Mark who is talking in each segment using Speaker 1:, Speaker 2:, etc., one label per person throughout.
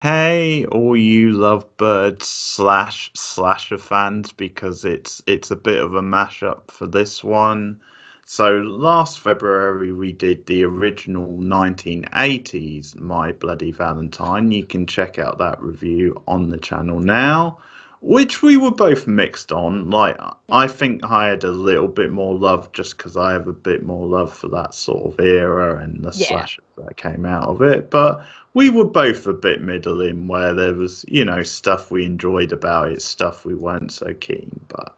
Speaker 1: Hey, all you lovebirds slash slasher fans, because it's a bit of a mashup for this one. So last February we did the original 1980s My Bloody Valentine. You can check out that review on the channel now, which we were both mixed on. Like, I think I had a little bit more love just because I have a bit more love for that sort of era and the
Speaker 2: Yeah.
Speaker 1: slashers that came out of it. But we were both a bit middling, where there was, stuff we enjoyed about it, stuff we weren't so keen. But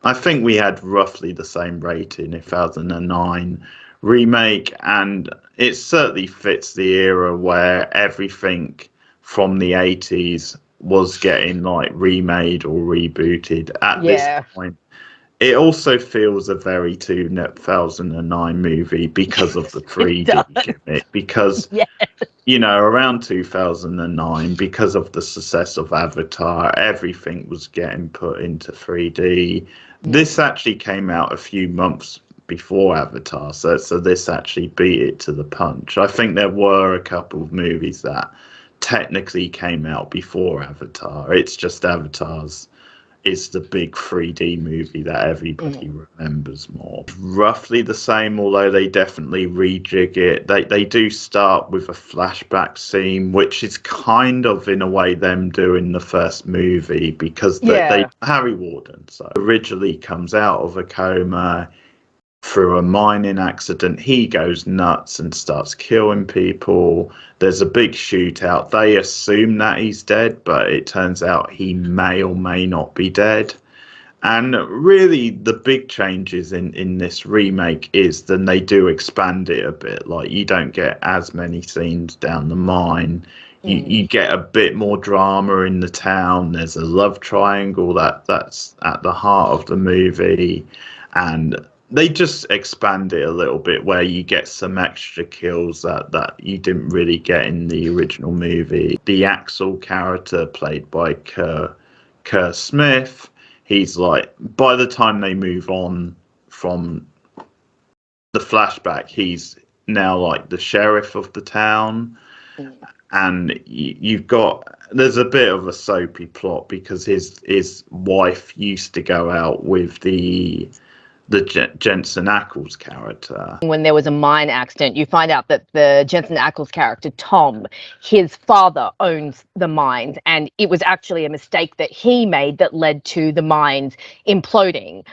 Speaker 1: I think we had roughly the same rating, 2009 remake, and it certainly fits the era where everything from the 80s was getting like remade or rebooted at this
Speaker 2: Yeah.
Speaker 1: point. It also feels a very 2009 movie because of the
Speaker 2: It
Speaker 1: 3D
Speaker 2: does.
Speaker 1: gimmick, because
Speaker 2: Yeah.
Speaker 1: around 2009, because of the success of Avatar, everything was getting put into 3D. This actually came out a few months before Avatar, so this actually beat it to the punch. I think there were a couple of movies that technically came out before Avatar. It's just Avatar's is the big 3D movie that everybody remembers more. Roughly the same, although they definitely rejig it. They do start with a flashback scene, which is kind of in a way them doing the first movie, because they
Speaker 2: Yeah.
Speaker 1: Harry Warden so originally comes out of a coma through a mining accident. He goes nuts and starts killing people. There's a big shootout. They assume that he's dead, but it turns out he may or may not be dead. And really, the big changes in this remake is then they do expand it a bit. Like, you don't get as many scenes down the mine. You get a bit more drama in the town. There's a love triangle that's at the heart of the movie, and they just expand it a little bit, where you get some extra kills that you didn't really get in the original movie. The Axel character, played by Kerr Smith, he's like, by the time they move on from the flashback, he's now like the sheriff of the town. And you've got, there's a bit of a soapy plot, because his wife used to go out with the Jensen Ackles character.
Speaker 2: When there was a mine accident, you find out that the Jensen Ackles character, Tom, his father owns the mines, and it was actually a mistake that he made that led to the mines imploding.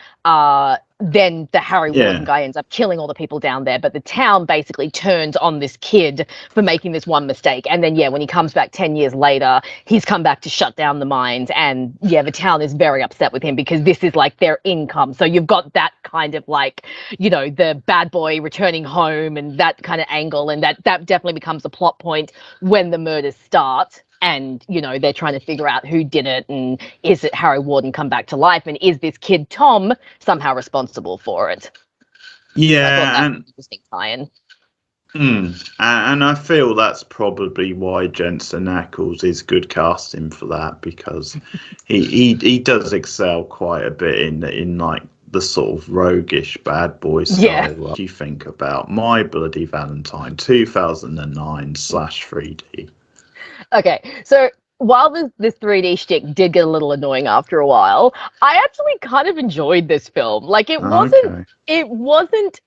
Speaker 2: Then the Harry Warden guy ends up killing all the people down there, but the town basically turns on this kid for making this one mistake. And then, when he comes back 10 years later, he's come back to shut down the mines. And the town is very upset with him, because this is like their income. So you've got that kind of like, the bad boy returning home and that kind of angle. And that definitely becomes a plot point when the murders start. And, they're trying to figure out who did it, and is it Harry Warden come back to life, and is this kid Tom somehow responsible for it?
Speaker 1: Yeah,
Speaker 2: I thought that
Speaker 1: and
Speaker 2: was an interesting tie-in.
Speaker 1: And I feel that's probably why Jensen Ackles is good casting for that, because he does excel quite a bit in like the sort of roguish bad boy style.
Speaker 2: Yeah.
Speaker 1: What do you think about My Bloody Valentine 2009/3D?
Speaker 2: Okay, so while this 3D shtick did get a little annoying after a while, I actually kind of enjoyed this film. Like, it wasn't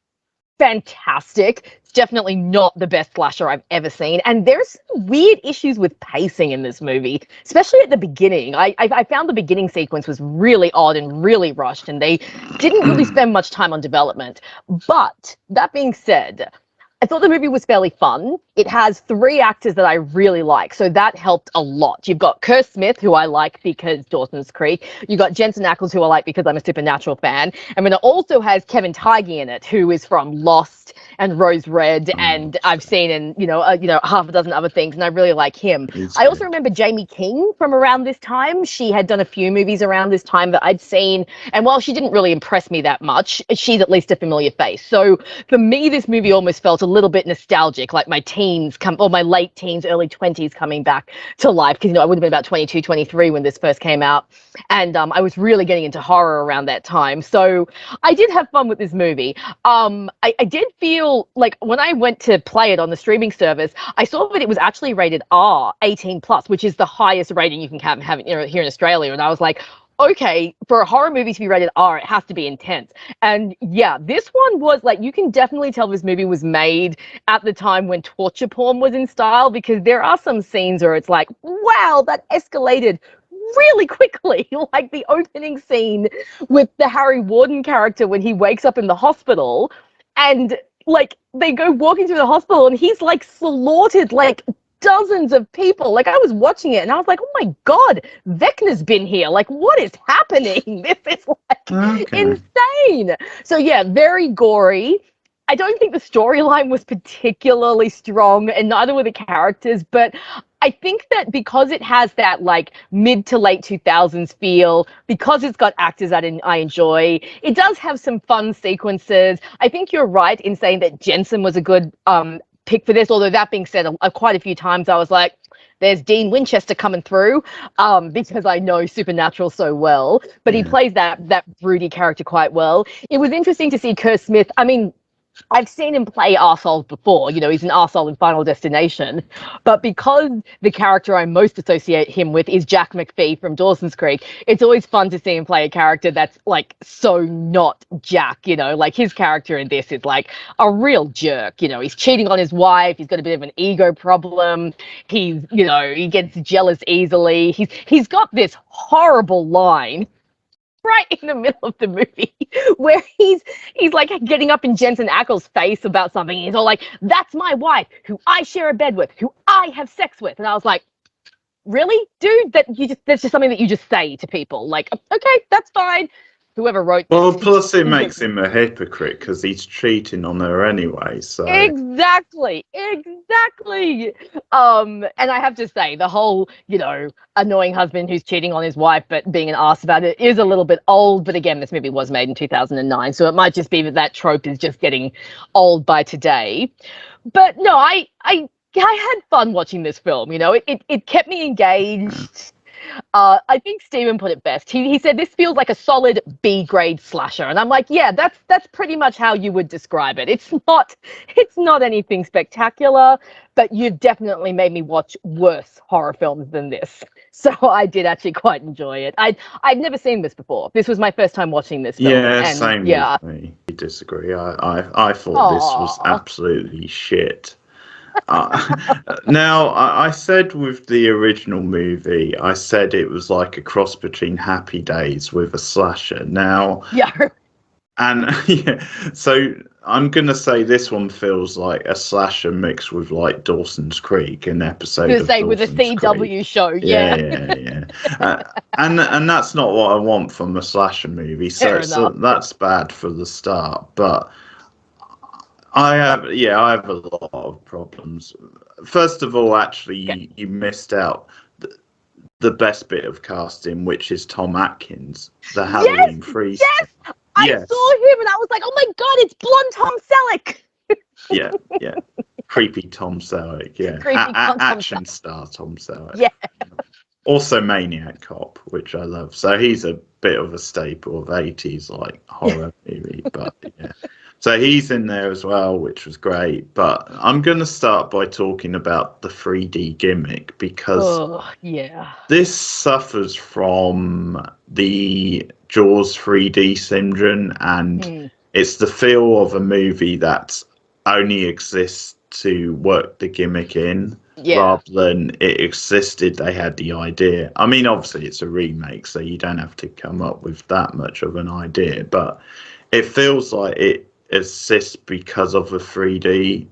Speaker 2: fantastic. It's definitely not the best slasher I've ever seen. And there's some weird issues with pacing in this movie, especially at the beginning. I found the beginning sequence was really odd and really rushed, and they didn't really spend much time on development. But that being said, I thought the movie was fairly fun. It has 3 actors that I really like, so that helped a lot. You've got Kerr Smith, who I like because Dawson's Creek. You've got Jensen Ackles, who I like because I'm a Supernatural fan. And then it also has Kevin Feige in it, who is from Lost and Rose Red, and I've seen in half a dozen other things, and I really like him. I also remember Jamie King from around this time. She had done a few movies around this time that I'd seen, and while she didn't really impress me that much, she's at least a familiar face. So for me, this movie almost felt a little bit nostalgic, like my my late teens, early 20s coming back to life, because I would have been about 22, 23 when this first came out, and I was really getting into horror around that time. So I did have fun with this movie. I did feel like when I went to play it on the streaming service, I saw that it was actually rated R, 18 plus, which is the highest rating you can have here in Australia, and I was like, okay, for a horror movie to be rated R, it has to be intense. And yeah, this one was like, you can definitely tell this movie was made at the time when torture porn was in style, because there are some scenes where it's like, wow, that escalated really quickly. Like the opening scene with the Harry Warden character when he wakes up in the hospital, and like they go walking through the hospital and he's like slaughtered like dozens of people. Like I was watching it and I was like, oh my god, Vecna's been here. Like what is happening? This is like insane. So yeah, very gory. I don't think the storyline was particularly strong, and neither were the characters, but I think that because it has that like mid to late 2000s feel, because it's got actors that I enjoy, it does have some fun sequences. I think you're right in saying that Jensen was a good pick for this, although that being said, quite a few times I was like, there's Dean Winchester coming through, because I know Supernatural so well, but he plays that broody character quite well. It was interesting to see Kerr Smith. I mean, I've seen him play arseholes before. He's an arsehole in Final Destination. But because the character I most associate him with is Jack McPhee from Dawson's Creek, it's always fun to see him play a character that's like so not Jack, like his character in this is like a real jerk. He's cheating on his wife. He's got a bit of an ego problem. He gets jealous easily. He's got this horrible line right in the middle of the movie where he's like getting up in Jensen Ackles' face about something. He's all like, that's my wife who I share a bed with, who I have sex with. And I was like, really, dude? That's just something that you just say to people. Like, okay, that's fine. Whoever wrote this.
Speaker 1: Well, plus it makes him a hypocrite because he's cheating on her anyway. So
Speaker 2: exactly. And I have to say, the whole annoying husband who's cheating on his wife but being an arse about it is a little bit old. But again, this movie was made in 2009, so it might just be that trope is just getting old by today. But no, I had fun watching this film. It kept me engaged. I think Steven put it best. He said this feels like a solid B-grade slasher, and I'm like, yeah, that's pretty much how you would describe it. It's not anything spectacular, but you've definitely made me watch worse horror films than this. So I did actually quite enjoy it. I'd never seen this before. This was my first time watching this film.
Speaker 1: Yeah, same with me. I disagree. I thought this was absolutely shit. Now, I said with the original movie, I said it was like a cross between Happy Days with a slasher. Now, and so I'm gonna say this one feels like a slasher mixed with like Dawson's Creek, an episode of Dawson's
Speaker 2: with a CW
Speaker 1: Creek.
Speaker 2: show,
Speaker 1: and that's not what I want from a slasher movie. So that's bad for the start, but. I have a lot of problems. First of all, actually, you missed out the best bit of casting, which is Tom Atkins, the Halloween priest.
Speaker 2: Yes, I saw him and I was like, oh my god, it's blonde Tom Selleck.
Speaker 1: yeah, creepy Tom Selleck. Yeah, action star Tom Selleck.
Speaker 2: Yeah.
Speaker 1: Also, Maniac Cop, which I love. So he's a bit of a staple of 80s like horror movie, but yeah. So he's in there as well, which was great. But I'm going to start by talking about the 3D gimmick because this suffers from the Jaws 3D syndrome, and it's the feel of a movie that only exists to work the gimmick in rather than it existed. They had the idea. I mean, obviously it's a remake, so you don't have to come up with that much of an idea, but it feels like it exists because of the 3D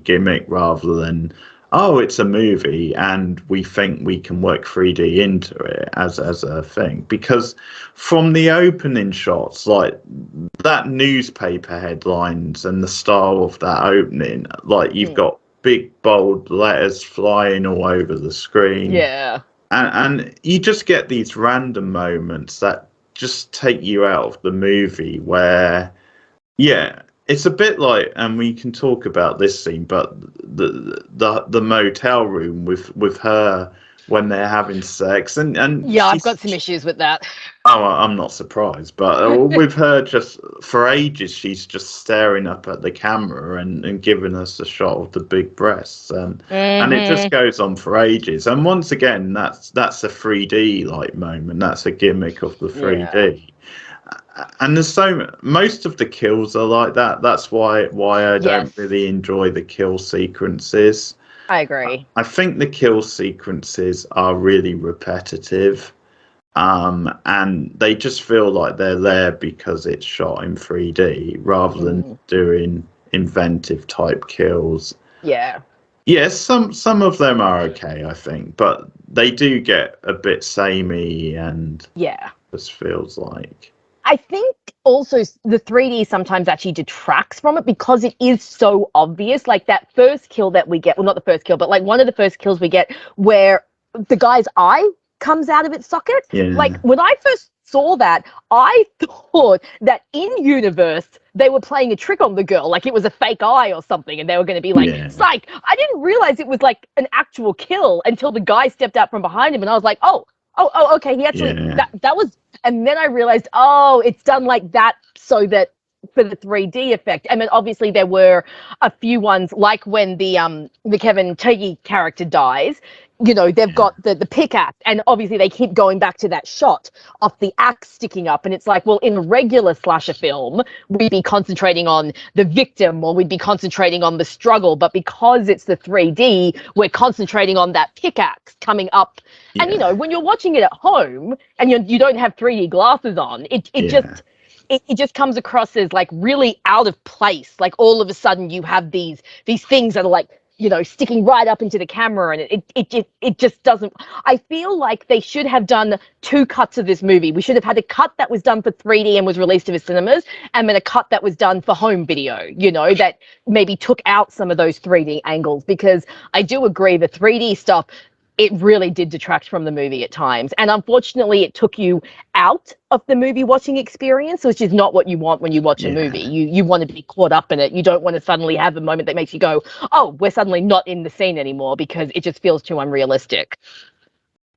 Speaker 1: gimmick rather than it's a movie and we think we can work 3D into it as a thing. Because from the opening shots, like that newspaper headlines and the style of that opening, like you've got big bold letters flying all over the screen, and you just get these random moments that just take you out of the movie where it's a bit like, and we can talk about this scene, but the motel room with her when they're having sex, and
Speaker 2: Yeah, I've
Speaker 1: she's.
Speaker 2: got some issues with that.
Speaker 1: Oh, I'm not surprised, but with her, just for ages, she's just staring up at the camera and giving us a shot of the big breasts, and it just goes on for ages. And once again, that's a 3D like moment. That's a gimmick of the 3D. And there's most of the kills are like that. That's why I don't
Speaker 2: Yes,
Speaker 1: really enjoy the kill sequences.
Speaker 2: I agree.
Speaker 1: I think the kill sequences are really repetitive. And they just feel like they're there because it's shot in 3D rather than doing inventive type kills.
Speaker 2: Yeah.
Speaker 1: Yes, some of them are okay, I think, but they do get a bit samey and
Speaker 2: Yeah.
Speaker 1: just feels like.
Speaker 2: I think also the 3D sometimes actually detracts from it because it is so obvious. Like that first kill that we get, well, not the first kill, but like one of the first kills we get where the guy's eye comes out of its socket.
Speaker 1: Yeah.
Speaker 2: Like when I first saw that, I thought that in universe they were playing a trick on the girl, like it was a fake eye or something, and they were going to be like, psych. I didn't realize it was like an actual kill until the guy stepped out from behind him, and I was like, oh, okay, he actually, that was, and then I realized, oh, it's done like that so that for the 3D effect. And then obviously there were a few ones, like when the Kevin Feige character dies, you know, they've got the pickaxe, and obviously they keep going back to that shot of the axe sticking up, and it's like, well, in a regular slasher film, we'd be concentrating on the victim or we'd be concentrating on the struggle, but because it's the 3D, we're concentrating on that pickaxe coming up. And, you know, when you're watching it at home and you don't have 3D glasses on, it just comes across as like really out of place. Like all of a sudden you have these things that are like, you know, sticking right up into the camera, and it just doesn't. I feel like they should have done 2 cuts of this movie. We should have had a cut that was done for 3D and was released to the cinemas, and then a cut that was done for home video, you know, that maybe took out some of those 3D angles, because I do agree the 3D stuff, it really did detract from the movie at times. And unfortunately, it took you out of the movie watching experience, which is not what you want when you watch a movie. You want to be caught up in it. You don't want to suddenly have a moment that makes you go, oh, we're suddenly not in the scene anymore, because it just feels too unrealistic.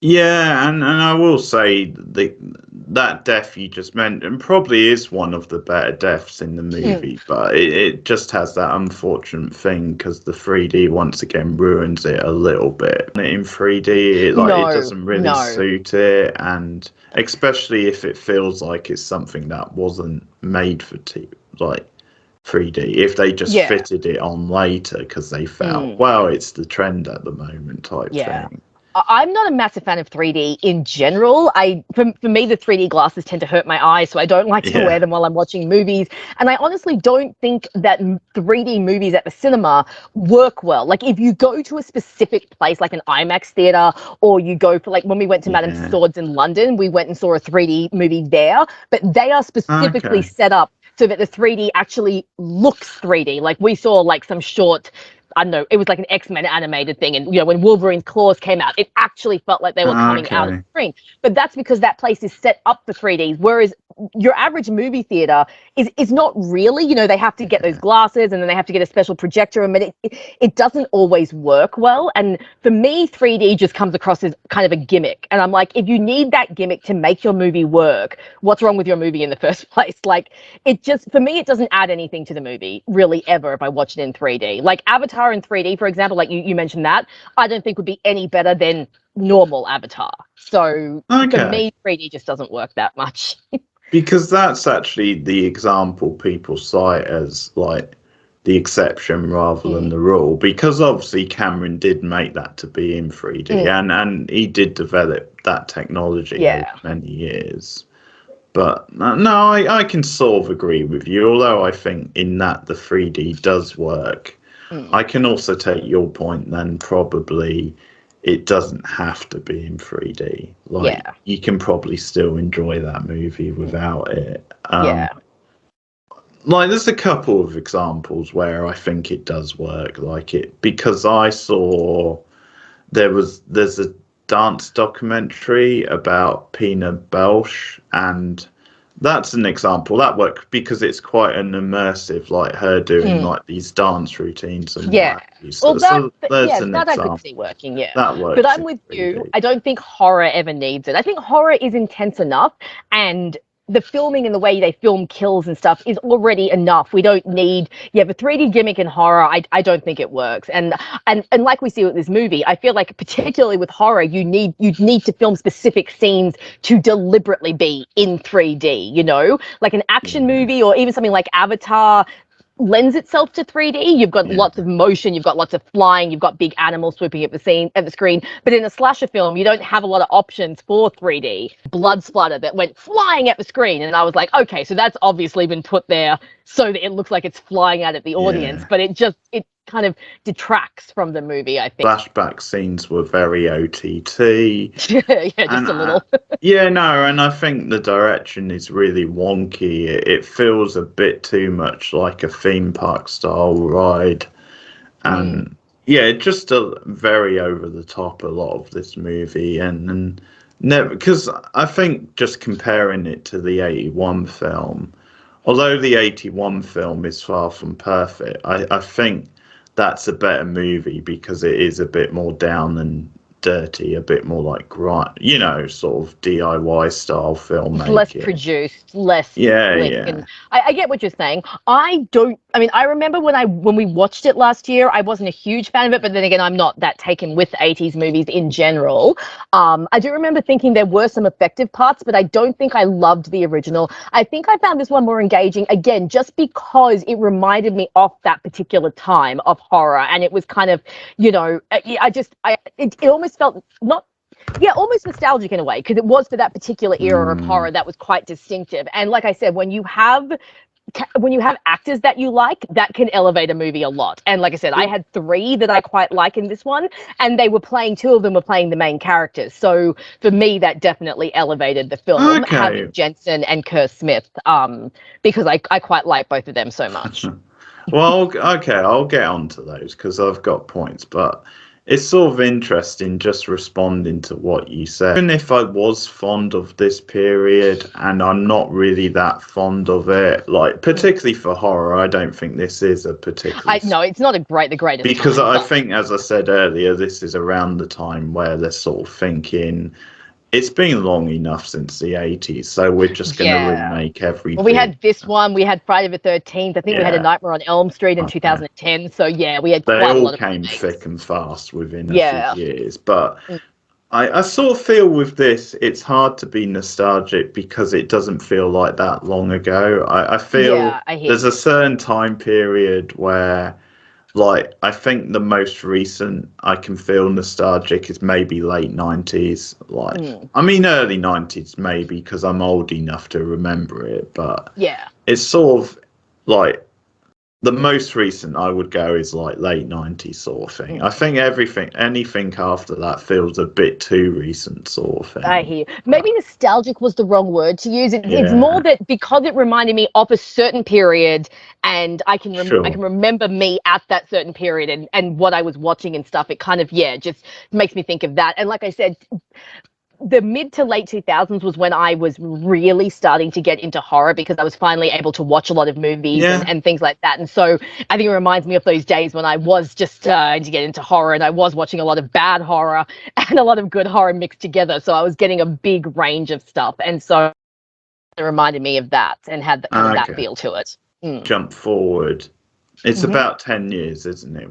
Speaker 1: Yeah, and I will say that death you just mentioned probably is one of the better deaths in the movie, but it just has that unfortunate thing because the 3D once again ruins it a little bit. In 3D, it doesn't really suit it, and especially if it feels like it's something that wasn't made for 3D. If they just fitted it on later because they felt, well, it's the trend at the moment type thing.
Speaker 2: I'm not a massive fan of 3D in general. For me, the 3D glasses tend to hurt my eyes, so I don't like to wear them while I'm watching movies. And I honestly don't think that 3D movies at the cinema work well. Like if you go to a specific place, like an IMAX theater, or you go for, like when we went to Madame Tussauds in London, we went and saw a 3D movie there, but they are specifically set up so that the 3D actually looks 3D. Like we saw like some short, I don't know, it was like an X-Men animated thing. And, you know, when Wolverine's claws came out, it actually felt like they were coming out of the screen. But that's because that place is set up for 3D. Whereas your average movie theater is not really, you know, they have to get those glasses and then they have to get a special projector. And it doesn't always work well. And for me, 3D just comes across as kind of a gimmick. And I'm like, if you need that gimmick to make your movie work, what's wrong with your movie in the first place? Like, it just, for me, it doesn't add anything to the movie, really, ever, if I watch it in 3D. Like Avatar in 3D, for example, like you mentioned that, I don't think would be any better than normal Avatar. So for me, 3D just doesn't work that much.
Speaker 1: Because that's actually the example people cite as like the exception rather than the rule. Because obviously Cameron did make that to be in 3D, and he did develop that technology over many years. But no, I can sort of agree with you. Although I think in that the 3D does work. I can also take your point then probably it doesn't have to be in 3D. Like you can probably still enjoy that movie without it. Like there's a couple of examples where I think it does work, like it, because I saw there's a dance documentary about Pina Bausch, and That's an example that works because it's quite an immersive, like her doing like these dance routines and
Speaker 2: yeah.
Speaker 1: what have you.
Speaker 2: Well,
Speaker 1: So there's
Speaker 2: yeah,
Speaker 1: an
Speaker 2: that I
Speaker 1: example
Speaker 2: could see working, yeah.
Speaker 1: that
Speaker 2: But
Speaker 1: works
Speaker 2: I'm
Speaker 1: in
Speaker 2: with you.
Speaker 1: 3D.
Speaker 2: I don't think horror ever needs it. I think horror is intense enough, and the filming and the way they film kills and stuff is already enough. We don't need, yeah, the 3D gimmick in horror. I don't think it works. And like we see with this movie, I feel like particularly with horror, you need to film specific scenes to deliberately be in 3D. You know, like an action movie or even something like Avatar lends itself to 3D. You've got lots of motion, you've got lots of flying, you've got big animals swooping at the screen. But in a slasher film, you don't have a lot of options for 3D. Blood splatter that went flying at the screen, and I was like, okay, so that's obviously been put there so that it looks like it's flying out at the audience. But it kind of detracts from the movie, I think.
Speaker 1: Flashback scenes were very OTT.
Speaker 2: Yeah, just a little.
Speaker 1: And I think the direction is really wonky. It feels a bit too much like a theme park style ride. And just a very over the top a lot of this movie. And never, because I think just comparing it to the 81 film, although the 81 film is far from perfect, I think that's a better movie because it is a bit more down and dirty, a bit more like sort of DIY style filmmaking.
Speaker 2: Less produced, less slick. And I get what you're saying. I remember when we watched it last year, I wasn't a huge fan of it, but then again, I'm not that taken with 80s movies in general. I do remember thinking there were some effective parts, but I don't think I loved the original. I think I found this one more engaging, again, just because it reminded me of that particular time of horror, and it was kind of, it almost felt almost nostalgic in a way, because it was for that particular era of horror that was quite distinctive. And like I said, when you have actors that you like, that can elevate a movie a lot. And like I said, I had 3 that I quite like in this one, and they were playing, 2 of them were playing the main characters. So for me, that definitely elevated the film, having Jensen and Kerr Smith, because I quite like both of them so much.
Speaker 1: Well, okay, I'll get onto those because I've got points, but it's sort of interesting just responding to what you said. Even if I was fond of this period, and I'm not really that fond of it, like particularly for horror, I don't think this is a particularly...
Speaker 2: No, it's not the greatest
Speaker 1: because
Speaker 2: time,
Speaker 1: I think, as I said earlier, this is around the time where they're sort of thinking, it's been long enough since the 80s, so we're just going to remake everything.
Speaker 2: Well, we had this one, we had Friday the 13th, I think we had A Nightmare on Elm Street in 2010, so we had quite a lot of
Speaker 1: came thick and fast within a few years, but I sort of feel with this, it's hard to be nostalgic because it doesn't feel like that long ago. I feel there's a certain time period where, like, I think the most recent I can feel nostalgic is maybe late 90s. Like, I mean, early 90s maybe, because I'm old enough to remember it. But it's sort of like the most recent I would go is like late 90s sort of thing. I think anything after that feels a bit too recent sort of thing.
Speaker 2: I hear. Maybe nostalgic was the wrong word to use. It's more that because it reminded me of a certain period, and I can remember me at that certain period and what I was watching and stuff. It kind of just makes me think of that. And like I said, the mid to late 2000s was when I was really starting to get into horror, because I was finally able to watch a lot of movies and things like that. And so I think it reminds me of those days when I was just starting to get into horror, and I was watching a lot of bad horror and a lot of good horror mixed together. So I was getting a big range of stuff. And so it reminded me of that and had that feel to it.
Speaker 1: Jump forward. It's about 10 years, isn't it?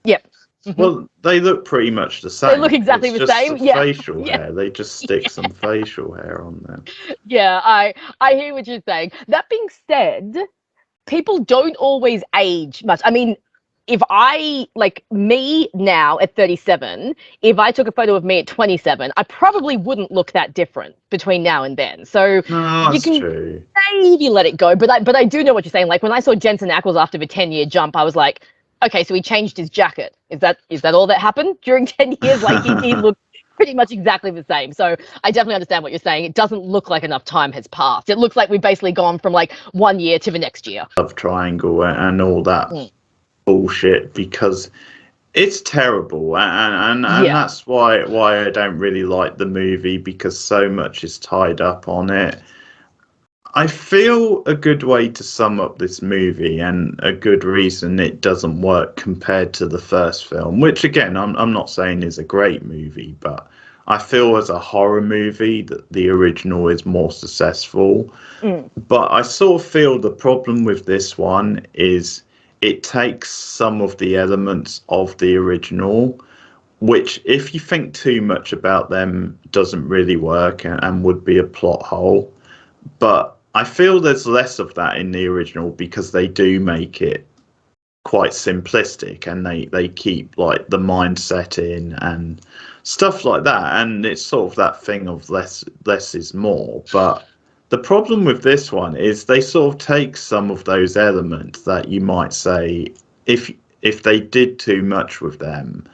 Speaker 2: Yep.
Speaker 1: Well, they look pretty much the same.
Speaker 2: They look exactly the same.
Speaker 1: Facial hair. They just stick some facial hair on them.
Speaker 2: Yeah, I hear what you're saying. That being said, people don't always age much. I mean, if I, like me now at 37, if I took a photo of me at 27, I probably wouldn't look that different between now and then. So
Speaker 1: you can
Speaker 2: maybe let it go. But I do know what you're saying. Like when I saw Jensen Ackles after the 10-year jump, I was like, okay, so he changed his jacket. Is that all that happened during 10 years? Like he looked pretty much exactly the same. So I definitely understand what you're saying. It doesn't look like enough time has passed. It looks like we've basically gone from like 1 year to the next year.
Speaker 1: Love triangle and all that bullshit, because it's terrible, and that's why I don't really like the movie, because so much is tied up on it. I feel a good way to sum up this movie, and a good reason it doesn't work compared to the first film, which again I'm not saying is a great movie, but I feel as a horror movie that the original is more successful. But I sort of feel the problem with this one is it takes some of the elements of the original, which, if you think too much about them, doesn't really work and would be a plot hole. But I feel there's less of that in the original because they do make it quite simplistic, and they keep like the mindset in and stuff like that, and it's sort of that thing of less is more. But the problem with this one is they sort of take some of those elements that you might say, if they did too much with them,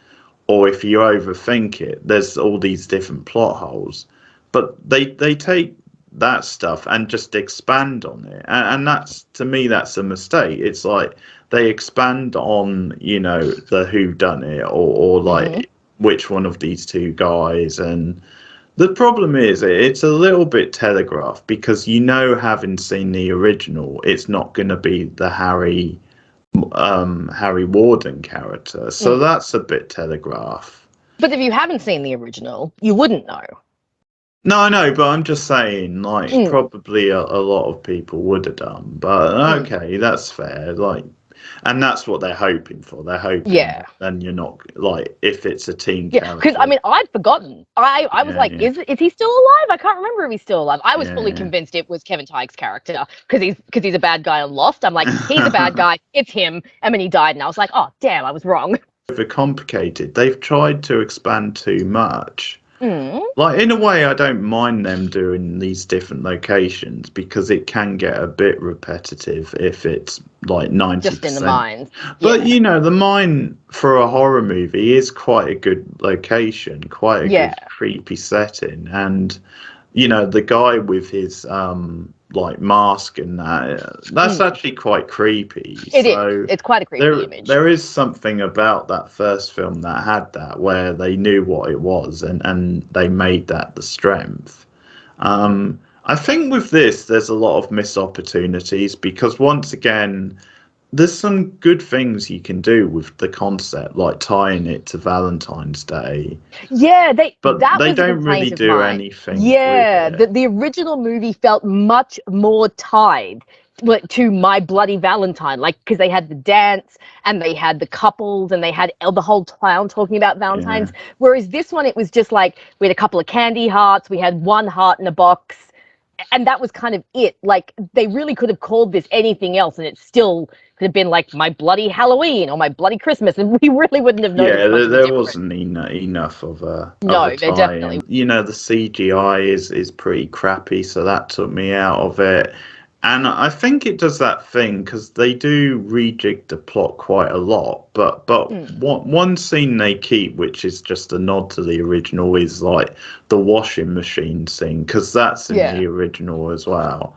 Speaker 1: or if you overthink it, there's all these different plot holes. But they take that stuff and just expand on it, and that's, to me, that's a mistake. It's like they expand on, you know, the who done it, or like which one of these two guys. And the problem is it's a little bit telegraphed, because, you know, having seen the original, it's not going to be the Harry Warden character, so that's a bit telegraphed.
Speaker 2: But if you haven't seen the original, you wouldn't know.
Speaker 1: No, I know, but I'm just saying, like, probably a lot of people would have done. But okay, that's fair. Like, and that's what they're hoping for. They're hoping, and you're not, like, if it's a teen character.
Speaker 2: Because I mean, I'd forgotten. I was like, is he still alive? I can't remember if he's still alive. I was fully convinced it was Kevin Teich's character, because he's a bad guy on Lost. I'm like, he's a bad guy. It's him. And then he died, and I was like, oh damn, I was wrong.
Speaker 1: Overcomplicated. They've tried to expand too much. Like, in a way, I don't mind them doing these different locations, because it can get a bit repetitive if it's like 90%.
Speaker 2: Just in the mines.
Speaker 1: But, you know, the mine for a horror movie is quite a good location, quite a good creepy setting. And, you know, the guy with his like mask and that's actually quite creepy. It is.
Speaker 2: It's quite a creepy image.
Speaker 1: There is something about that first film that had that, where they knew what it was, and they made that the strength. I think with this, there's a lot of missed opportunities, because, once again, there's some good things you can do with the concept, like tying it to Valentine's Day.
Speaker 2: Yeah, they
Speaker 1: don't really do anything.
Speaker 2: Yeah, the original movie felt much more tied to My Bloody Valentine, like, because they had the dance and they had the couples and they had the whole town talking about Valentine's. Whereas this one, it was just like, we had a couple of candy hearts, we had one heart in a box, and that was kind of it. Like, they really could have called this anything else, and it still could have been like My Bloody Halloween or My Bloody Christmas, and we really wouldn't have known.
Speaker 1: Yeah, there wasn't enough of a
Speaker 2: no, there definitely.
Speaker 1: You know, the CGI is pretty crappy, so that took me out of it. And I think it does that thing, because they do rejig the plot quite a lot. But one scene they keep, which is just a nod to the original, is like the washing machine scene, because that's in the original as well.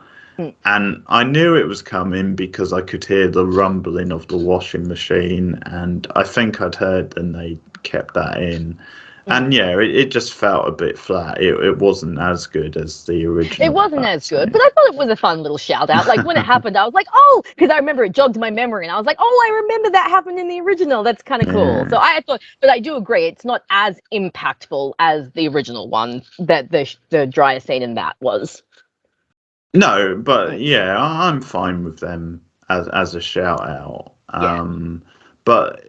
Speaker 1: And I knew it was coming, because I could hear the rumbling of the washing machine, and I think I'd heard, and they kept that in. And it just felt a bit flat. It wasn't as good as the original.
Speaker 2: It wasn't as good, but I thought it was a fun little shout out. Like, when it happened, I was like, oh, because I remember it jogged my memory, and I was like, oh, I remember that happened in the original. That's kind of cool. So I thought, but I do agree, it's not as impactful as the original one, that the dryer scene in that was.
Speaker 1: No, but I'm fine with them as a shout out. But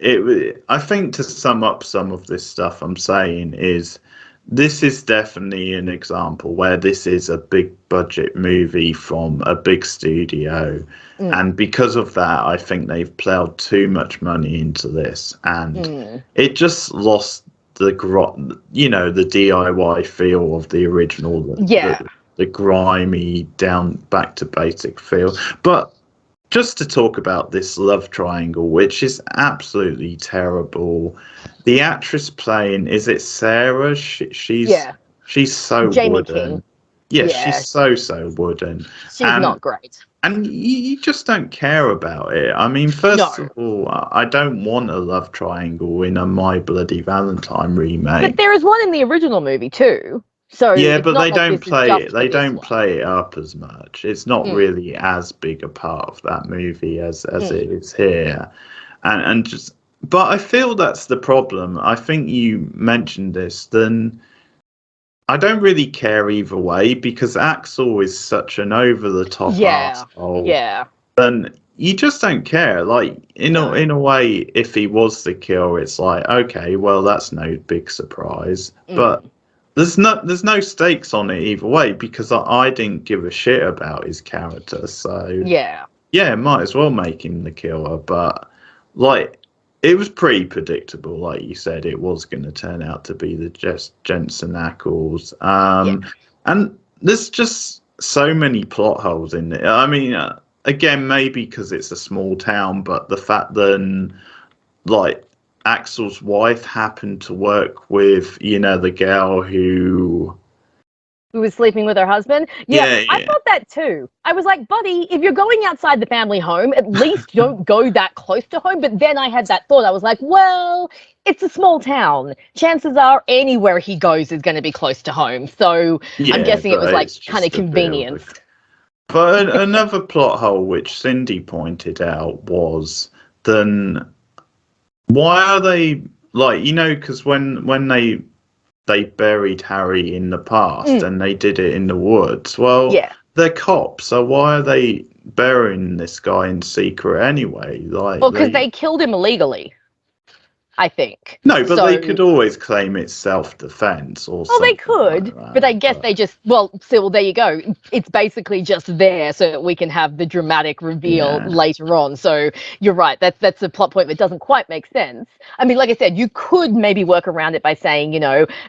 Speaker 1: I think, to sum up some of this stuff I'm saying, is this is definitely an example where this is a big budget movie from a big studio. And because of that, I think they've plowed too much money into this, and it just lost the DIY feel of the original. The grimy, down back to basic feel. But just to talk about this love triangle, which is absolutely terrible. The actress playing, is it Sarah? She's so
Speaker 2: Jamie
Speaker 1: wooden.
Speaker 2: King.
Speaker 1: Yeah, she's so wooden.
Speaker 2: She's not great.
Speaker 1: And you just don't care about it. I mean, first of all, I don't want a love triangle in a My Bloody Valentine remake.
Speaker 2: But there is one in the original movie too. So
Speaker 1: Yeah,
Speaker 2: it's
Speaker 1: but
Speaker 2: not
Speaker 1: they
Speaker 2: like
Speaker 1: don't
Speaker 2: this is
Speaker 1: play
Speaker 2: just
Speaker 1: it.
Speaker 2: for
Speaker 1: They
Speaker 2: this
Speaker 1: don't
Speaker 2: one.
Speaker 1: play it up as much. It's not really as big a part of that movie as it is here, and just. But I feel that's the problem. I think you mentioned this. Then I don't really care either way because Axel is such an over the top
Speaker 2: Yeah,
Speaker 1: asshole.
Speaker 2: yeah,
Speaker 1: Then you just don't care. Like
Speaker 2: no.
Speaker 1: in a way, if he was the kill, it's like okay, well that's no big surprise. But there's no stakes on it either way because I didn't give a shit about his character. So
Speaker 2: Yeah.
Speaker 1: yeah, might as well make him the killer. But like it was pretty predictable, like you said, it was going to turn out to be the Jensen Ackles.
Speaker 2: Yeah.
Speaker 1: And there's just so many plot holes in it. I mean, again, maybe because it's a small town, but the fact that like Axel's wife happened to work with, the girl
Speaker 2: Who was sleeping with her husband. Yeah,
Speaker 1: yeah,
Speaker 2: I
Speaker 1: yeah,
Speaker 2: thought that too. I was like, buddy, if you're going outside the family home, at least don't go that close to home. But then I had that thought. I was like, well, it's a small town. Chances are anywhere he goes is going to be close to home. So I'm
Speaker 1: yeah,
Speaker 2: guessing it was
Speaker 1: but
Speaker 2: like
Speaker 1: it's
Speaker 2: kind of
Speaker 1: just a bit of a.
Speaker 2: convenience.
Speaker 1: But another plot hole which Cindy pointed out was then why are they like because when they buried Harry in the past and they did it in the woods. Well,
Speaker 2: Yeah.
Speaker 1: they're cops, so why are they burying this guy in secret anyway? Like
Speaker 2: Well, because they killed him illegally, I think.
Speaker 1: no, but they
Speaker 2: So
Speaker 1: could always claim it's self-defense or
Speaker 2: well, they
Speaker 1: something like
Speaker 2: could, but I
Speaker 1: that.
Speaker 2: guess they just, well, so well, there you go. It's basically just there so that we can have the dramatic reveal
Speaker 1: Yeah,
Speaker 2: later on. So you're right. That's a plot point that doesn't quite make sense. I mean, like I said, you could maybe work around it by saying,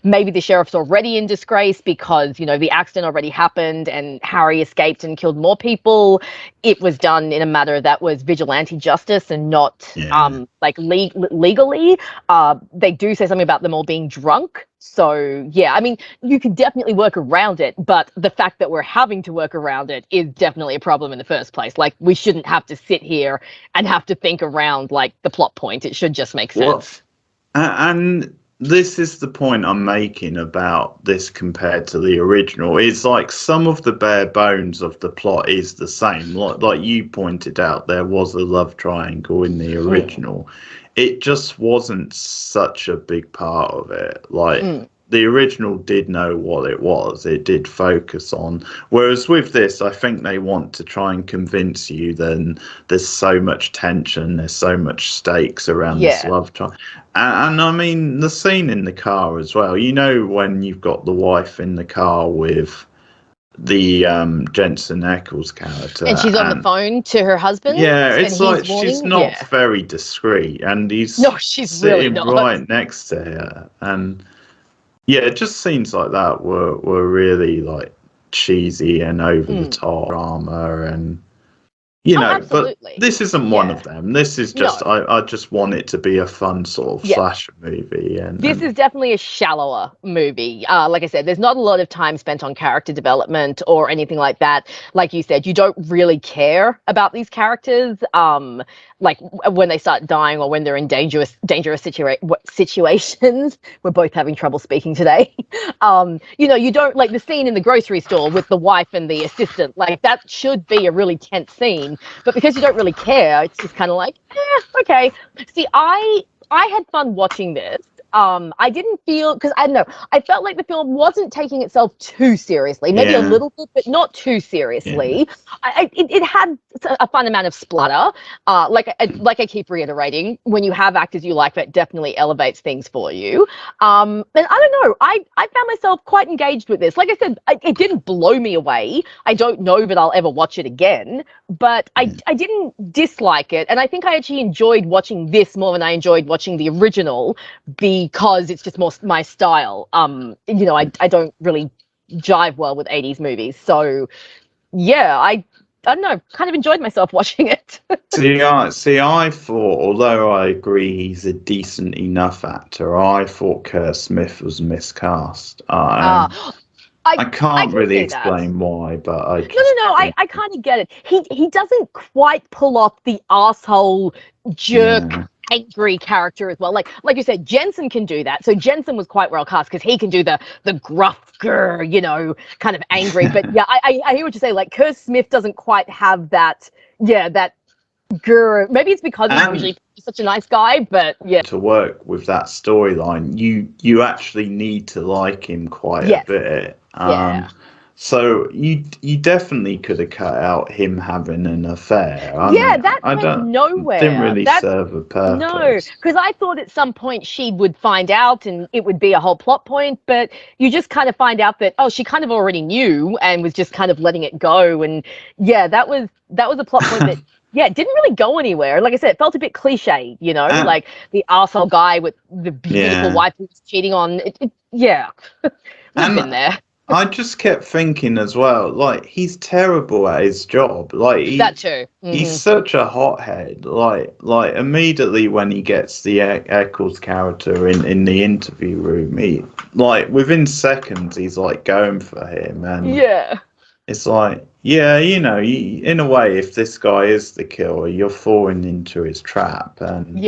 Speaker 2: maybe the sheriff's already in disgrace because, the accident already happened and Harry escaped and killed more people. It was done in a matter that was vigilante justice and not
Speaker 1: yeah.
Speaker 2: like legally. They do say something about them all being drunk. So, yeah, I mean, you could definitely work around it, but the fact that we're having to work around it is definitely a problem in the first place. Like, we shouldn't have to sit here and have to think around, like, the plot point. It should just make sense.
Speaker 1: And this is the point I'm making about this compared to the original. It's like some of the bare bones of the plot is the same. Like you pointed out, there was a love triangle in the original. It just wasn't such a big part of it. Like the original did know what it was. It did focus on. Whereas with this, I think they want to try and convince you then there's so much tension, there's so much stakes around this love triangle. And I mean, the scene in the car as well. When you've got the wife in the car with the Jensen Ackles character.
Speaker 2: And she's on the phone to her husband.
Speaker 1: Yeah, it's
Speaker 2: and
Speaker 1: like
Speaker 2: he's warning,
Speaker 1: she's not very discreet, and he's
Speaker 2: no, she's
Speaker 1: sitting
Speaker 2: really not.
Speaker 1: right next to her. And yeah, just scenes like that were really like cheesy and over the top drama and but this isn't one of them. This is just I just want it to be a fun sort of slasher movie. And
Speaker 2: this is definitely a shallower movie. Like I said, there's not a lot of time spent on character development or anything like that. Like you said, you don't really care about these characters. Like when they start dying or when they're in dangerous situations. We're both having trouble speaking today. You don't like the scene in the grocery store with the wife and the assistant. Like that should be a really tense scene. But because you don't really care, it's just kind of like, okay. See, I had fun watching this. I didn't feel, because I don't know, I felt like the film wasn't taking itself too seriously, maybe a little bit, but not too seriously. It had a fun amount of splatter. Like I keep reiterating, when you have actors you like, that definitely elevates things for you. And I don't know, I found myself quite engaged with this. Like I said, it didn't blow me away. I don't know that I'll ever watch it again, but I didn't dislike it. And I think I actually enjoyed watching this more than I enjoyed watching the original, because it's just more my style. I don't really jive well with 80s movies. So yeah, I don't know, kind of enjoyed myself watching it.
Speaker 1: See, I thought, although I agree he's a decent enough actor, I thought Kurt Smith was miscast. I can't really explain why, but I just
Speaker 2: I kind of get it. He doesn't quite pull off the asshole jerk angry character as well. Like you said, Jensen can do that. So Jensen was quite well cast because he can do the gruff, grr, kind of angry. But yeah, I hear what you say. Like Kerr Smith doesn't quite have that. Yeah, that grr. Maybe it's because he's usually such a nice guy. But yeah,
Speaker 1: to work with that storyline, you actually need to like him quite a bit.
Speaker 2: Yeah.
Speaker 1: So you definitely could have cut out him having an affair.
Speaker 2: That went nowhere.
Speaker 1: Didn't really serve a purpose.
Speaker 2: No, because I thought at some point she would find out and it would be a whole plot point, but you just kind of find out that she kind of already knew and was just kind of letting it go. And yeah, that was a plot point that it didn't really go anywhere. Like I said, it felt a bit cliche, like the arsehole guy with the beautiful wife who was cheating on. We've been there.
Speaker 1: I just kept thinking as well, like, he's terrible at his job. Like,
Speaker 2: that too.
Speaker 1: He's such a hothead. Like immediately when he gets the Eccles character in the interview room, he, like, within seconds, he's like going for him. And it's like, in a way, if this guy is the killer, you're falling into his trap. And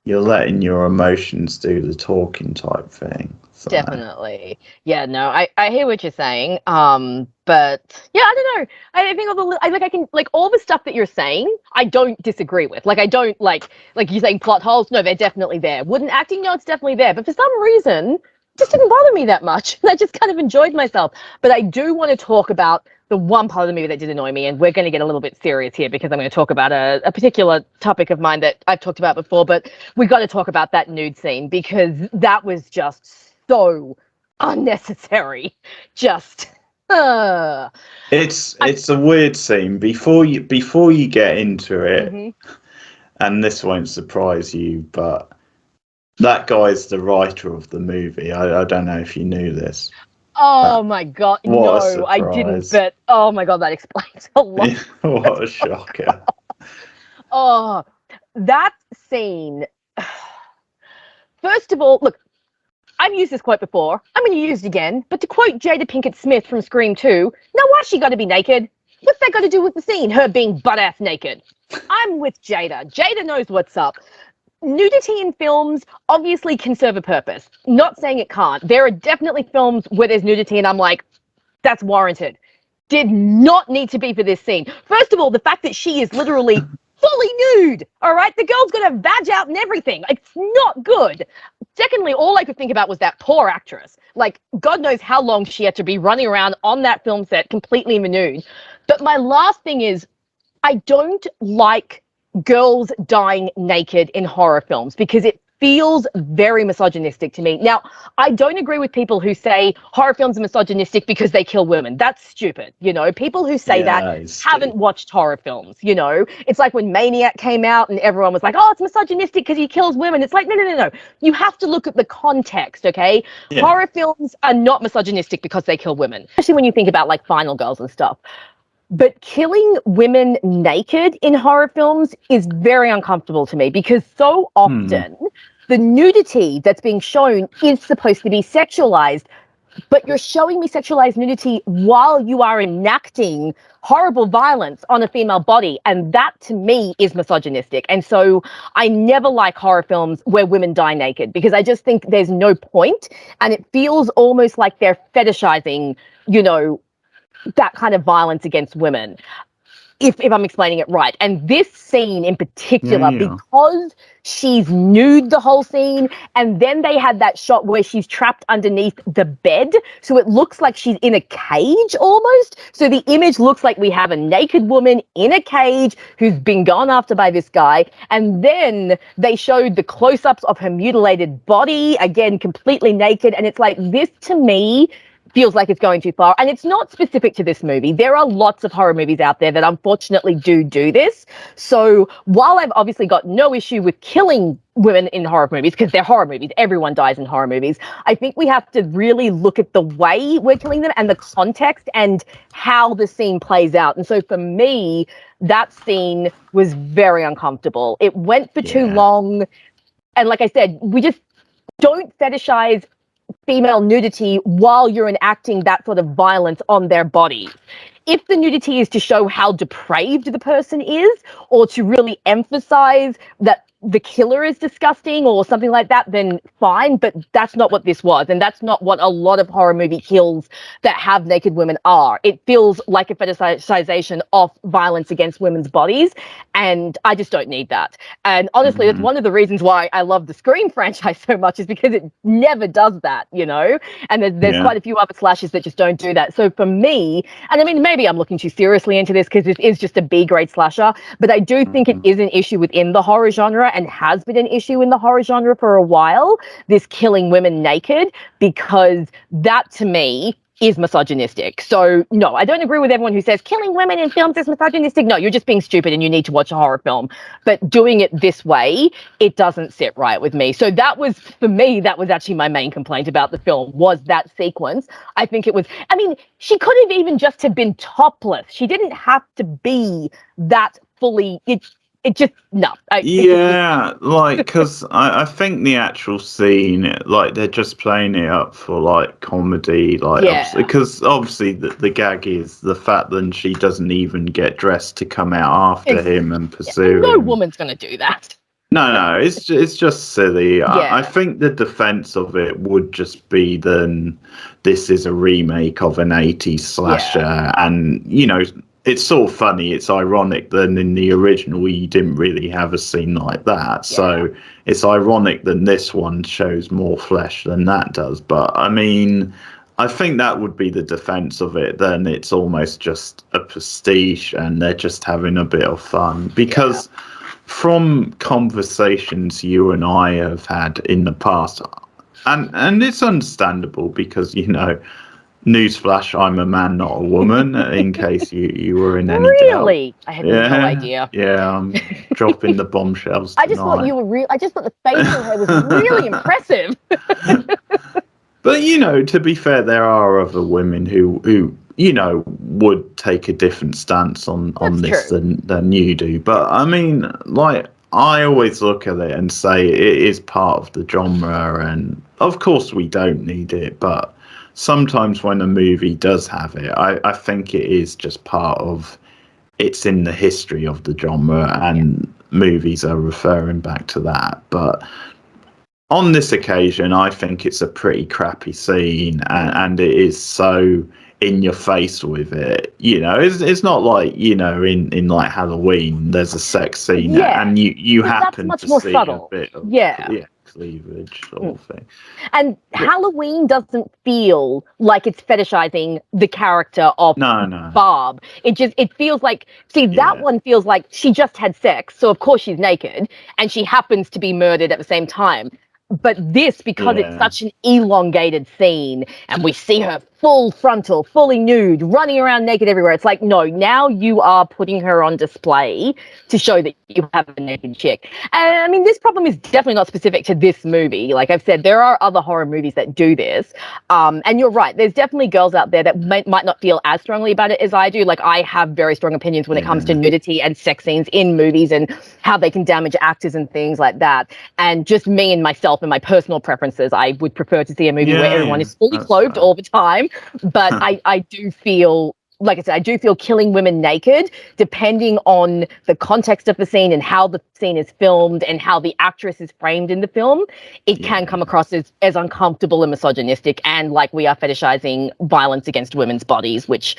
Speaker 1: you're letting your emotions do the talking type thing. So.
Speaker 2: Definitely. Yeah, no, I hear what you're saying. But yeah, I don't know. I think all the stuff that you're saying, I don't disagree with. Like, I don't like you're saying plot holes. No, they're definitely there. Wooden acting, no, it's definitely there. But for some reason, it just didn't bother me that much. I just kind of enjoyed myself. But I do want to talk about the one part of the movie that did annoy me, and we're going to get a little bit serious here because I'm going to talk about a particular topic of mine that I've talked about before. But we got to talk about that nude scene because that was just so unnecessary. Just
Speaker 1: it's a weird scene. Before you get into it, and this won't surprise you, but that guy's the writer of the movie. I don't know if you knew this.
Speaker 2: Oh my god, no, I didn't, but oh my god, that explains a lot.
Speaker 1: What a shocker.
Speaker 2: That scene. First of all, look, I've used this quote before. I'm going to use it again. But to quote Jada Pinkett Smith from Scream 2, now why's she got to be naked? What's that got to do with the scene, her being butt-ass naked? I'm with Jada. Jada knows what's up. Nudity in films obviously can serve a purpose. Not saying it can't. There are definitely films where there's nudity and I'm like, that's warranted. Did not need to be for this scene. First of all, the fact that she is literally fully nude, all right? The girl's got her vag out and everything. It's not good. Secondly, all I could think about was that poor actress. Like, God knows how long she had to be running around on that film set completely nude. But my last thing is, I don't like girls dying naked in horror films because it feels very misogynistic to me. Now, I don't agree with people who say horror films are misogynistic because they kill women. That's stupid. People who say that haven't watched horror films. It's like when Maniac came out and everyone was like, oh, it's misogynistic because he kills women. It's like, no. You have to look at the context, okay? Yeah. Horror films are not misogynistic because they kill women, especially when you think about like Final Girls and stuff. But killing women naked in horror films is very uncomfortable to me because so often the nudity that's being shown is supposed to be sexualized, but you're showing me sexualized nudity while you are enacting horrible violence on a female body. And that to me is misogynistic. And so I never like horror films where women die naked because I just think there's no point and it feels almost like they're fetishizing, that kind of violence against women, if I'm explaining it right. And this scene in particular, because she's nude the whole scene, and then they had that shot where she's trapped underneath the bed, so it looks like she's in a cage almost. So the image looks like we have a naked woman in a cage who's been gone after by this guy, and then they showed the close-ups of her mutilated body, again, completely naked, and it's like, this to me feels like it's going too far. And it's not specific to this movie. There are lots of horror movies out there that unfortunately do this. So while I've obviously got no issue with killing women in horror movies, because they're horror movies, everyone dies in horror movies, I think we have to really look at the way we're killing them and the context and how the scene plays out. And so for me, that scene was very uncomfortable. It went for too long. And like I said, we just don't fetishize female nudity while you're enacting that sort of violence on their bodies. If the nudity is to show how depraved the person is, or to really emphasize that the killer is disgusting or something like that, then fine, but that's not what this was, and that's not what a lot of horror movie kills that have naked women are. It feels like a fetishization of violence against women's bodies, and I just don't need that. And honestly, that's one of the reasons why I love the Scream franchise so much, is because it never does that, you know? And there's quite a few other slashers that just don't do that. So for me, and I mean, maybe I'm looking too seriously into this because this is just a B-grade slasher, but I do think it is an issue within the horror genre and has been an issue in the horror genre for a while, this killing women naked, because that to me is misogynistic. So no, I don't agree with everyone who says killing women in films is misogynistic. No, you're just being stupid and you need to watch a horror film. But doing it this way, it doesn't sit right with me. So that was, for me, that was actually my main complaint about the film, was that sequence. I think it was, I mean, she could have even just have been topless. She didn't have to be that fully, it just, no.
Speaker 1: Because I think the actual scene, like, they're just playing it up for, like, comedy, like, because obviously the gag is the fact that she doesn't even get dressed to come out after him and pursue
Speaker 2: no
Speaker 1: him.
Speaker 2: woman's going to do that.
Speaker 1: No, it's just silly. I think the defense of it would just be then this is a remake of an 80s slasher, and, you know, it's sort of funny, it's ironic that in the original we didn't really have a scene like that. So it's ironic that this one shows more flesh than that does. But I mean, I think that would be the defense of it. Then it's almost just a pastiche and they're just having a bit of fun. Because from conversations you and I have had in the past, and it's understandable because, you know, newsflash, I'm a man, not a woman, in case you were in any doubt.
Speaker 2: Really? I had no idea.
Speaker 1: Yeah, I'm dropping the bombshells tonight.
Speaker 2: I just thought you were I just thought the facial hair was really impressive.
Speaker 1: But, you know, to be fair, there are other women who you know, would take a different stance on this than you do. But, I mean, like, I always look at it and say it is part of the genre, and of course we don't need it, but sometimes when a movie does have it, I think it is just part of, it's in the history of the genre, and movies are referring back to that. But on this occasion, I think it's a pretty crappy scene, and it is so in your face with it. You know, it's not like, you know, in like Halloween, there's a sex scene and you happen to see subtle. A bit of cleavage sort of thing.
Speaker 2: And Halloween doesn't feel like it's fetishizing the character of Barb. It feels like, that one feels like she just had sex, so of course she's naked, and she happens to be murdered at the same time. But this, because it's such an elongated scene, and we see her full frontal, fully nude, running around naked everywhere, it's like, no, now you are putting her on display to show that you have a naked chick. And I mean, this problem is definitely not specific to this movie. Like I've said, there are other horror movies that do this. And you're right, there's definitely girls out there that might not feel as strongly about it as I do. Like, I have very strong opinions when it comes to nudity and sex scenes in movies and how they can damage actors and things like that. And just me and myself and my personal preferences, I would prefer to see a movie where everyone is fully clothed all the time. But I do feel, like I said, I do feel killing women naked, depending on the context of the scene and how the scene is filmed and how the actress is framed in the film, it can come across as uncomfortable and misogynistic, and like we are fetishizing violence against women's bodies, which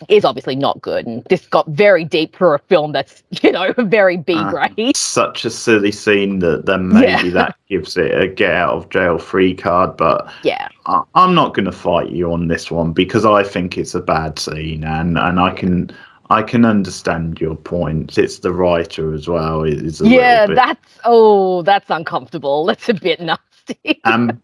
Speaker 2: is obviously not good. And this got very deep for a film that's, you know, very B-grade.
Speaker 1: Such a silly scene that then maybe that gives it a get out of jail free card. But I'm not going to fight you on this one because I think it's a bad scene, and I can understand your point. It's the writer as well. It's a little bit...
Speaker 2: that's uncomfortable. That's a bit nasty.
Speaker 1: And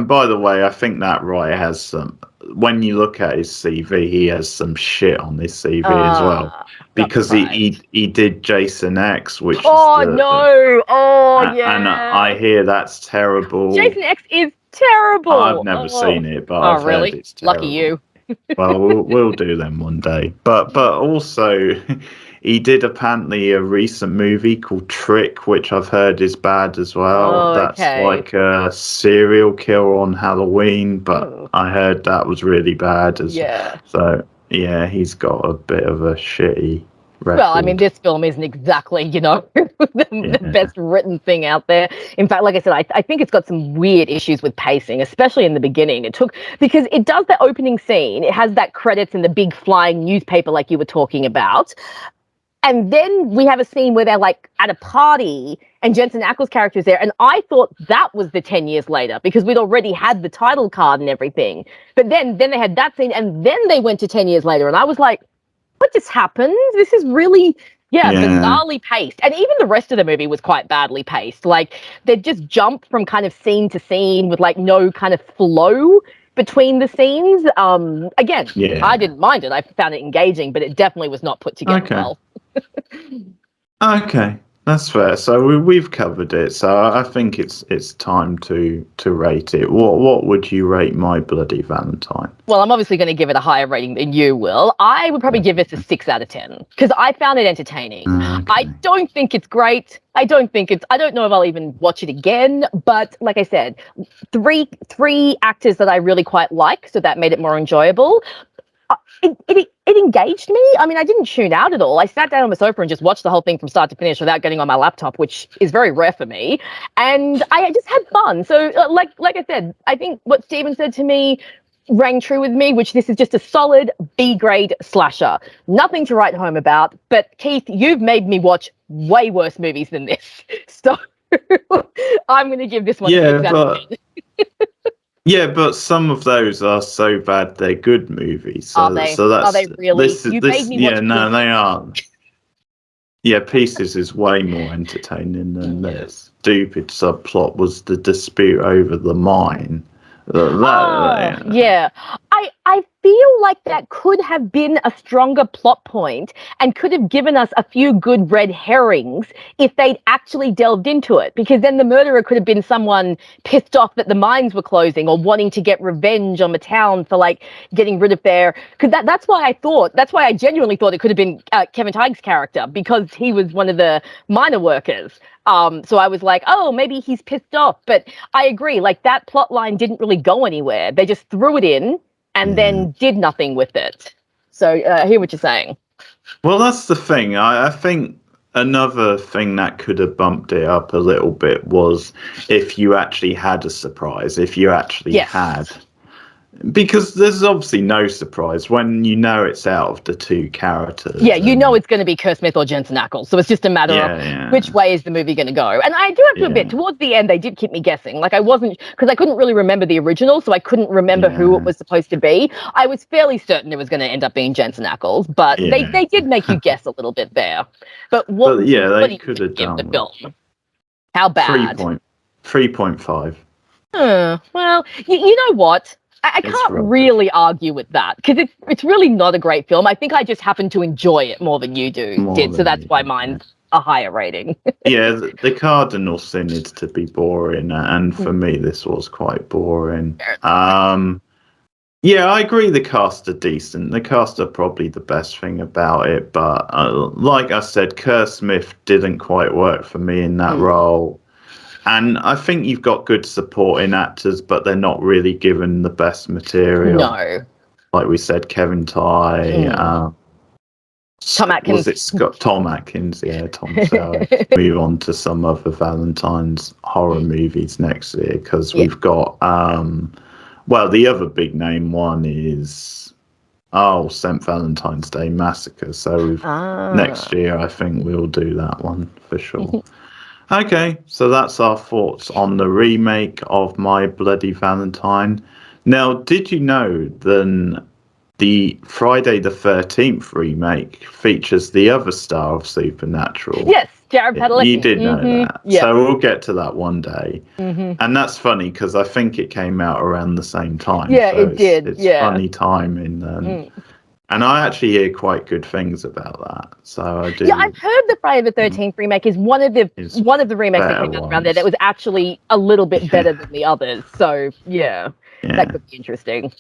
Speaker 1: by the way, I think that writer has some, when you look at his CV, he has some shit on his CV as well, because he did Jason X, which and I hear that's terrible.
Speaker 2: Jason X is terrible.
Speaker 1: I've never seen it, but I've heard it's terrible.
Speaker 2: Lucky you.
Speaker 1: Well, we'll do them one day. But also, he did apparently a recent movie called Trick, which I've heard is bad as well. That's like a serial killer on Halloween, but I heard that was really bad. So, he's got a bit of a shitty record.
Speaker 2: Well, I mean, this film isn't exactly, the best written thing out there. In fact, like I said, I think it's got some weird issues with pacing, especially in the beginning. Because it does the opening scene, it has that credits and the big flying newspaper like you were talking about. And then we have a scene where they're like at a party and Jensen Ackles' character is there. And I thought that was the 10 years later because we'd already had the title card and everything. But then they had that scene and then they went to 10 years later. And I was like, what just happened? This is really, bizarrely paced. And even the rest of the movie was quite badly paced. Like they'd just jump from kind of scene to scene with like no kind of flow between the scenes. Again, I didn't mind it. I found it engaging, but it definitely was not put together well.
Speaker 1: Okay, that's fair. So we've covered it. So I think it's time to rate it. What would you rate My Bloody Valentine?
Speaker 2: Well, I'm obviously going to give it a higher rating than you will. I would probably give this a 6 out of 10 because I found it entertaining. Okay. I don't think it's great. I don't know if I'll even watch it again. But like I said, three actors that I really quite like, so that made it more enjoyable. It engaged me. I mean, I didn't tune out at all. I sat down on the sofa and just watched the whole thing from start to finish without getting on my laptop, which is very rare for me. And I just had fun. So, like I said, I think what Steven said to me rang true with me, which this is just a solid B-grade slasher. Nothing to write home about. But Keith, you've made me watch way worse movies than this. So I'm going to give this one a 6 out of 10.
Speaker 1: Yeah, but some of those are so bad they're good movies. So,
Speaker 2: are they?
Speaker 1: So that's,
Speaker 2: are they really?
Speaker 1: You made me watch Pieces. They aren't. Yeah, Pieces is way more entertaining than this. Stupid subplot was the dispute over the mine.
Speaker 2: Yeah. I feel like that could have been a stronger plot point and could have given us a few good red herrings if they'd actually delved into it, because then the murderer could have been someone pissed off that the mines were closing or wanting to get revenge on the town for like getting rid of their, because that's why I genuinely thought it could have been Kevin Feige character, because he was one of the miner workers. So I was like, oh, maybe he's pissed off. But I agree, like that plot line didn't really go anywhere. They just threw it in and then did nothing with it. So I hear what you're saying.
Speaker 1: Well, that's the thing. I think another thing that could have bumped it up a little bit was if you actually had a surprise, if you actually had. Because there's obviously no surprise when you know it's out of the two characters.
Speaker 2: Yeah, you know it's going to be Kerr Smith or Jensen Ackles. So it's just a matter of which way is the movie going to go. And I do have to admit, towards the end, they did keep me guessing. Like I wasn't, because I couldn't really remember the original, so I couldn't remember who it was supposed to be. I was fairly certain it was going to end up being Jensen Ackles, but they did make you guess a little bit there. But
Speaker 1: they could have done
Speaker 2: the film. How bad?
Speaker 1: 3.5.
Speaker 2: Well, you know what? I can't really argue with that because it's really not a great film. I think I just happen to enjoy it more than you did, so that's why mine's a higher rating.
Speaker 1: The cardinal sin is to be boring, and for me, this was quite boring. I agree. The cast are decent. The cast are probably the best thing about it, but like I said, Kerr Smith didn't quite work for me in that role. And I think you've got good supporting actors, but they're not really given the best material.
Speaker 2: No.
Speaker 1: Like we said, Kevin Feige,
Speaker 2: Tom Atkins.
Speaker 1: Was it Scott? Tom Atkins, Tom Selleck. Move on to some other Valentine's horror movies next year, because we've got, the other big name one is, St. Valentine's Day Massacre. So next year, I think we'll do that one for sure. Okay, so that's our thoughts on the remake of My Bloody Valentine. Now, did you know that the Friday the 13th remake features the other star of Supernatural?
Speaker 2: Yes, Jared Padalecki.
Speaker 1: You did know that. Yep. So we'll get to that one day. And that's funny because I think it came out around the same time.
Speaker 2: Yeah,
Speaker 1: so
Speaker 2: it did.
Speaker 1: It's funny timing. And I actually hear quite good things about that. So I do.
Speaker 2: Yeah, I've heard the Friday the 13th remake is one of the remakes that came out around there that was actually a little bit better than the others. So that could be interesting.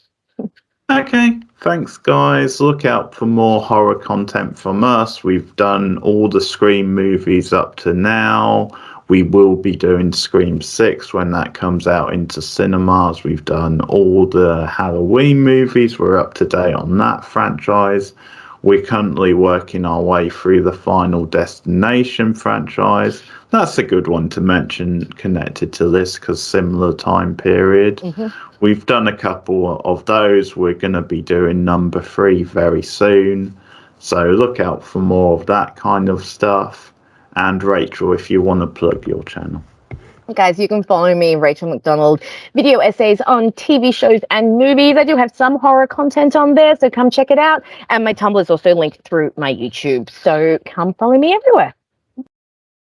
Speaker 1: Okay, thanks guys. Look out for more horror content from us. We've done all the Scream movies up to now. We will be doing Scream 6 when that comes out into cinemas. We've done all the Halloween movies. We're up to date on that franchise. We're currently working our way through the Final Destination franchise. That's a good one to mention connected to this because similar time period. We've done a couple of those. We're going to be doing number 3 very soon. So look out for more of that kind of stuff. And Rachel, if you want to plug your channel.
Speaker 2: Guys, you can follow me, Rachel McDonald, video essays on TV shows and movies. I do have some horror content on there, so come check it out. And my Tumblr is also linked through my YouTube, so come follow me everywhere.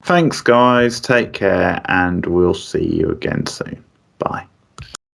Speaker 1: Thanks, guys. Take care, and we'll see you again soon. Bye.